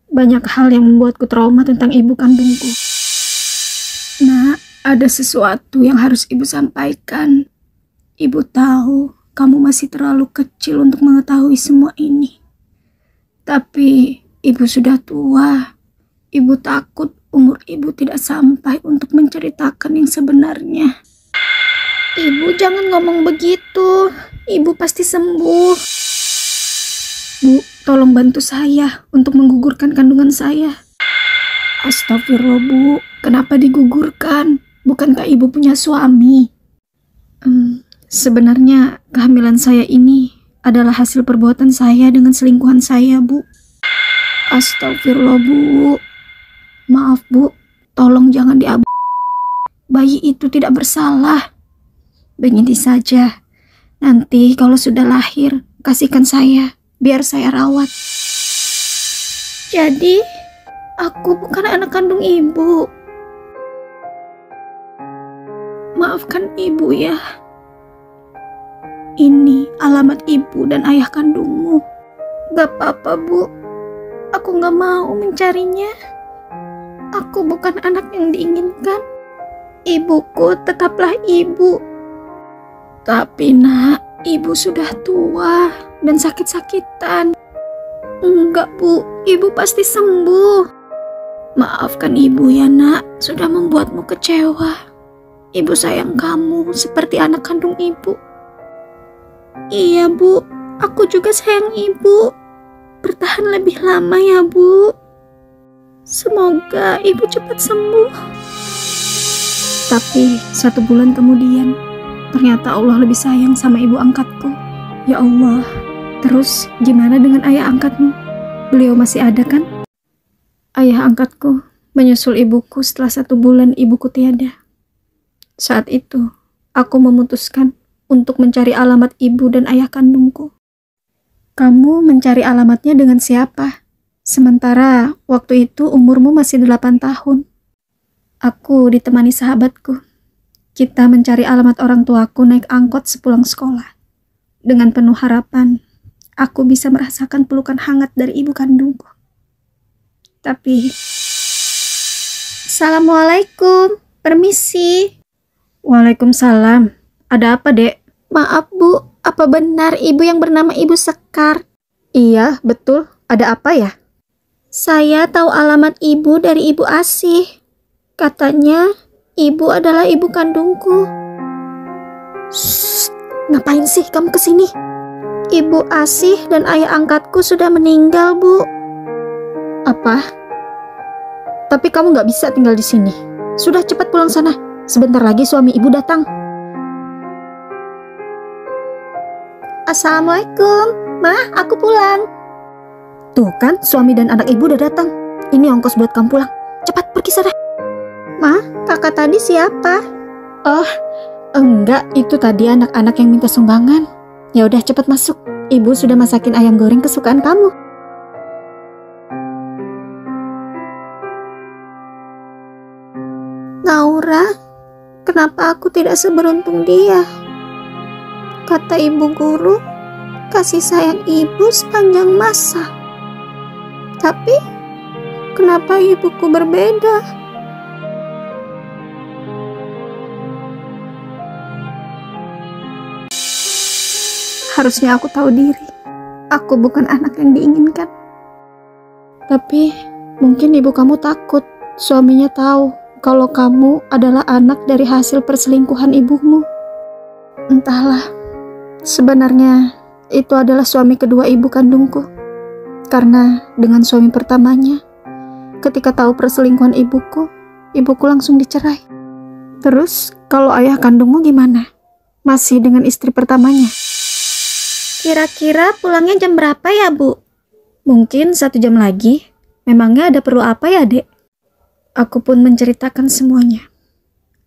Banyak hal yang membuatku trauma tentang ibu kandungku. Nak, ada sesuatu yang harus ibu sampaikan. Ibu tahu kamu masih terlalu kecil untuk mengetahui semua ini. Tapi ibu sudah tua. Ibu takut umur ibu tidak sampai untuk menceritakan yang sebenarnya. Ibu jangan ngomong begitu. Ibu pasti sembuh. Bu, tolong bantu saya untuk menggugurkan kandungan saya. Astagfirullah, Bu. Kenapa digugurkan? Bukankah ibu punya suami? Sebenarnya kehamilan saya ini adalah hasil perbuatan saya dengan selingkuhan saya, Bu. Astagfirullah, Bu. Maaf, Bu. Tolong jangan bayi itu tidak bersalah. Begini saja. Nanti kalau sudah lahir, kasihkan saya, biar saya rawat. Jadi, aku bukan anak kandung ibu. Maafkan ibu ya. Ini alamat ibu dan ayah kandungmu. Gak apa-apa, Bu. Aku gak mau mencarinya. Aku bukan anak yang diinginkan. Ibuku tetaplah ibu. Tapi nak, ibu sudah tua dan sakit-sakitan. Enggak, Bu. Ibu pasti sembuh. Maafkan ibu ya, nak. Sudah membuatmu kecewa. Ibu sayang kamu seperti anak kandung ibu. Iya, Bu. Aku juga sayang ibu. Bertahan lebih lama ya, Bu. Semoga ibu cepat sembuh. Tapi 1 bulan kemudian, ternyata Allah lebih sayang sama ibu angkatku. Ya Allah. Terus gimana dengan ayah angkatmu? Beliau masih ada kan? Ayah angkatku menyusul ibuku setelah 1 bulan ibuku tiada. Saat itu, aku memutuskan untuk mencari alamat ibu dan ayah kandungku. Kamu mencari alamatnya dengan siapa? Sementara waktu itu umurmu masih 8 tahun. Aku ditemani sahabatku. Kita mencari alamat orang tuaku naik angkot sepulang sekolah. Dengan penuh harapan, aku bisa merasakan pelukan hangat dari ibu kandungku. Tapi, Assalamualaikum, permisi. Waalaikumsalam. Ada apa, Dek? Maaf, Bu. Apa benar ibu yang bernama Ibu Sekar? Iya, betul. Ada apa ya? Saya tahu alamat ibu dari Ibu Asih. Katanya, ibu adalah ibu kandungku. Shh, ngapain sih kamu kesini? Ibu Asih dan ayah angkatku sudah meninggal, Bu. Apa? Tapi kamu nggak bisa tinggal di sini. Sudah, cepat pulang sana. Sebentar lagi suami ibu datang. Assalamualaikum. Ma, aku pulang. Tuh kan, suami dan anak ibu udah datang. Ini ongkos buat kamu pulang. Cepat pergi sana. Ma, kakak tadi siapa? Oh, enggak. Itu tadi anak-anak yang minta sumbangan. Ya udah, cepat masuk. Ibu sudah masakin ayam goreng kesukaan kamu. Naura, kenapa aku tidak seberuntung dia? Kata ibu guru, kasih sayang ibu sepanjang masa. Tapi, kenapa ibuku berbeda? Harusnya aku tahu diri. Aku bukan anak yang diinginkan. Tapi, mungkin ibu kamu takut suaminya tahu kalau kamu adalah anak dari hasil perselingkuhan ibumu. Entahlah, sebenarnya itu adalah suami kedua ibu kandungku. Karena dengan suami pertamanya, ketika tahu perselingkuhan ibuku langsung dicerai. Terus, kalau ayah kandungmu gimana? Masih dengan istri pertamanya? Kira-kira pulangnya jam berapa ya, Bu? Mungkin 1 jam lagi. Memangnya ada perlu apa ya, Dek? Aku pun menceritakan semuanya.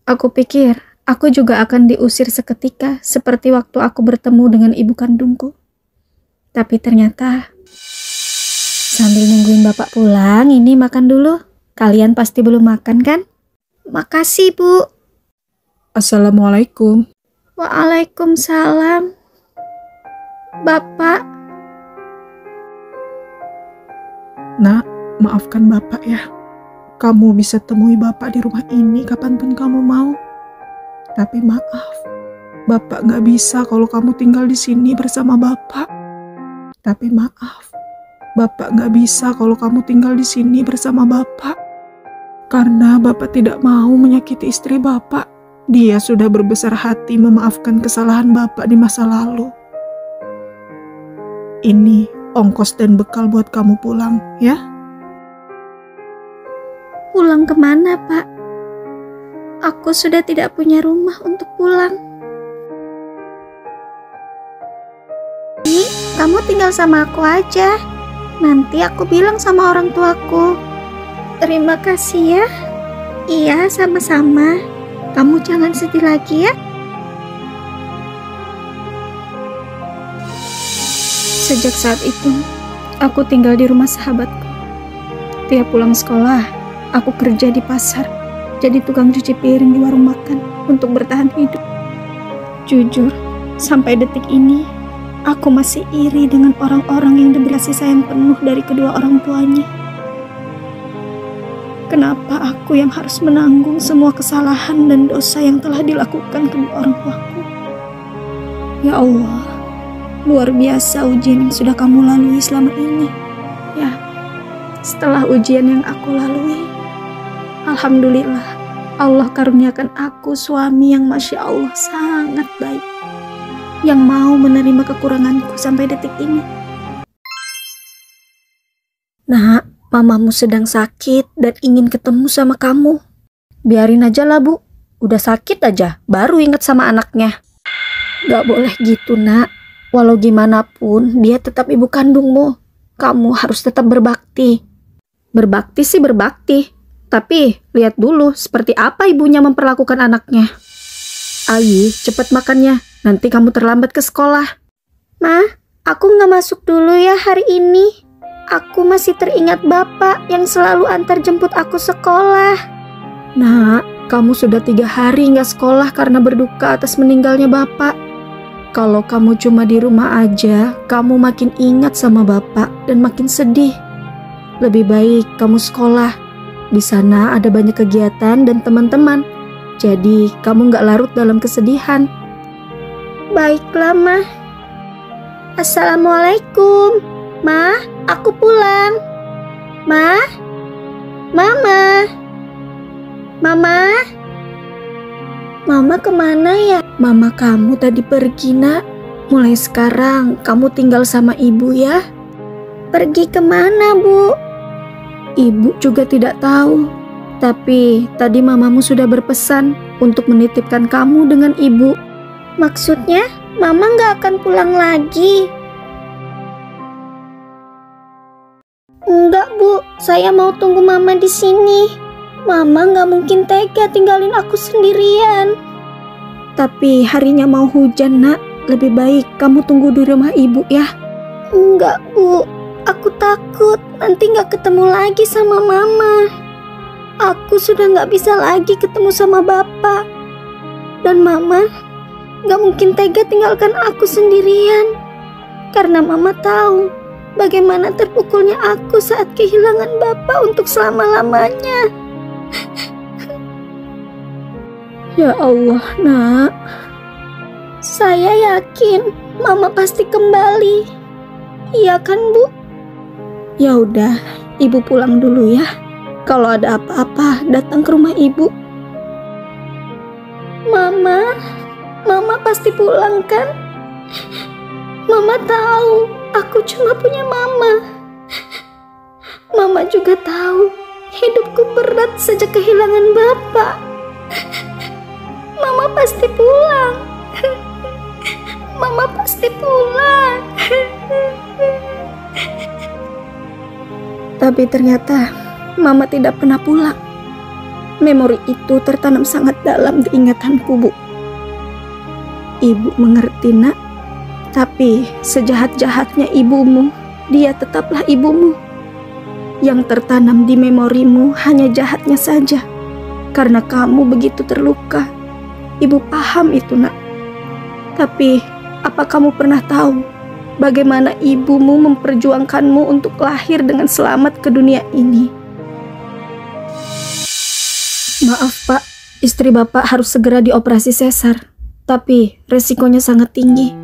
Aku pikir aku juga akan diusir seketika seperti waktu aku bertemu dengan ibu kandungku. Tapi ternyata, sambil nungguin bapak pulang, ini makan dulu. Kalian pasti belum makan kan? Makasih, Bu. Assalamualaikum. Waalaikumsalam. Bapak. Nak, Maafkan Bapak ya. Kamu bisa temui Bapak di rumah ini kapanpun kamu mau. Tapi maaf, Bapak gak bisa kalau kamu tinggal di sini bersama Bapak. Tapi maaf, Bapak gak bisa kalau kamu tinggal di sini bersama Bapak. Karena Bapak tidak mau menyakiti istri Bapak. Dia sudah berbesar hati memaafkan kesalahan Bapak di masa lalu. Ini ongkos dan bekal buat kamu pulang, ya? Pulang kemana, Pak? Aku sudah tidak punya rumah untuk pulang. Ini, kamu tinggal sama aku aja. Nanti aku bilang sama orang tuaku. Terima kasih ya. Iya, sama-sama. Kamu jangan sedih lagi ya. Sejak saat itu, aku tinggal di rumah sahabatku. Tiap pulang sekolah, aku kerja di pasar, jadi tukang cuci piring di warung makan untuk bertahan hidup. Jujur, sampai detik ini, aku masih iri dengan orang-orang yang diberi kasih sayang penuh dari kedua orang tuanya. Kenapa aku yang harus menanggung semua kesalahan dan dosa yang telah dilakukan kedua orang tuaku? Ya Allah, luar biasa ujian yang sudah kamu lalui selama ini. Ya, setelah ujian yang aku lalui, alhamdulillah, Allah karuniakan aku suami yang Masya Allah sangat baik, yang mau menerima kekuranganku sampai detik ini. Nak, mamamu sedang sakit dan ingin ketemu sama kamu. Biarin aja lah, Bu. Udah sakit aja, baru inget sama anaknya. Gak boleh gitu, Nak. Walau gimana pun, dia tetap ibu kandungmu. Kamu harus tetap berbakti. Berbakti sih berbakti. Tapi, lihat dulu seperti apa ibunya memperlakukan anaknya. Ayi, cepet makannya. Nanti kamu terlambat ke sekolah. Ma, aku gak masuk dulu ya hari ini. Aku masih teringat Bapak yang selalu antar jemput aku sekolah. Nak, kamu sudah 3 hari gak sekolah karena berduka atas meninggalnya Bapak. Kalau kamu cuma di rumah aja, kamu makin ingat sama Bapak dan makin sedih. Lebih baik kamu sekolah. Di sana ada banyak kegiatan dan teman-teman. Jadi kamu gak larut dalam kesedihan. Baiklah, Ma. Assalamualaikum. Ma, aku pulang. Ma? Mama? Mama? Mama kemana ya? Mama kamu tadi pergi, Nak. Mulai sekarang kamu tinggal sama ibu ya. Pergi kemana, Bu? Ibu juga tidak tahu. Tapi tadi mamamu sudah berpesan untuk menitipkan kamu dengan ibu. Maksudnya, Mama gak akan pulang lagi? Enggak, Bu. Saya mau tunggu Mama di sini. Mama gak mungkin tega tinggalin aku sendirian. Tapi harinya mau hujan, Nak. Lebih baik kamu tunggu di rumah ibu ya. Enggak, Bu. Aku takut nanti gak ketemu lagi sama Mama. Aku sudah gak bisa lagi ketemu sama Bapak. Dan Mama gak mungkin tega tinggalkan aku sendirian. Karena Mama tahu bagaimana terpukulnya aku saat kehilangan Bapak untuk selama-lamanya. Ya Allah, Nak. Saya yakin Mama pasti kembali. Iya kan, Bu? Ya udah, Ibu pulang dulu ya. Kalau ada apa-apa, datang ke rumah Ibu. Mama pasti pulang kan? Mama tahu aku cuma punya Mama. Mama juga tahu hidupku berat sejak kehilangan Bapak. Mama pasti pulang. Mama pasti pulang. Tapi ternyata Mama tidak pernah pulang. Memori itu tertanam sangat dalam di ingatanku, Bu. Ibu mengerti, Nak. Tapi sejahat-jahatnya ibumu, dia tetaplah ibumu. Yang tertanam di memorimu hanya jahatnya saja. Karena kamu begitu terluka. Ibu paham itu, Nak. Tapi apa kamu pernah tahu bagaimana ibumu memperjuangkanmu untuk lahir dengan selamat ke dunia ini. Maaf Pak, istri Bapak harus segera dioperasi sesar, tapi resikonya sangat tinggi.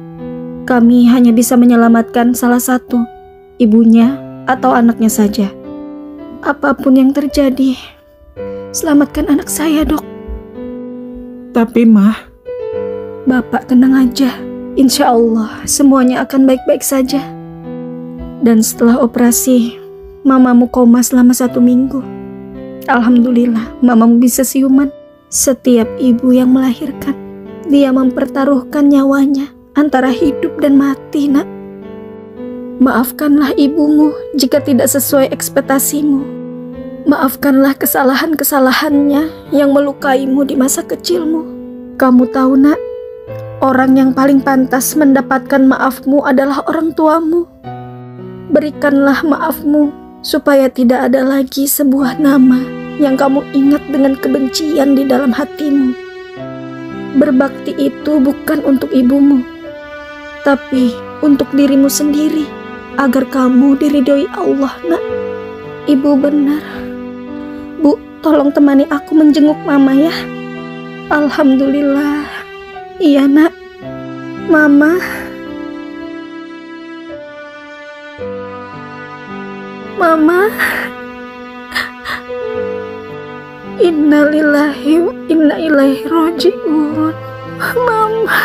Kami hanya bisa menyelamatkan salah satu, ibunya atau anaknya saja. Apapun yang terjadi, selamatkan anak saya, Dok. Tapi Mah, Bapak tenang aja. Insya Allah semuanya akan baik-baik saja. Dan setelah operasi, mamamu koma selama 1 minggu. Alhamdulillah, mamamu bisa siuman. Setiap ibu yang melahirkan, dia mempertaruhkan nyawanya antara hidup dan mati, nak. Maafkanlah ibumu jika tidak sesuai ekspektasimu. Maafkanlah kesalahan-kesalahannya yang melukaimu di masa kecilmu. Kamu tahu, nak, orang yang paling pantas mendapatkan maafmu adalah orang tuamu. Berikanlah maafmu supaya tidak ada lagi sebuah nama yang kamu ingat dengan kebencian di dalam hatimu. Berbakti itu bukan untuk ibumu, tapi untuk dirimu sendiri, agar kamu diridhoi Allah, nak. Ibu benar. Bu, tolong temani aku menjenguk mama ya. Alhamdulillah. Iya, nak. Mama. Mama. Innalillahi wa inna ilaihi raji'un. Mama.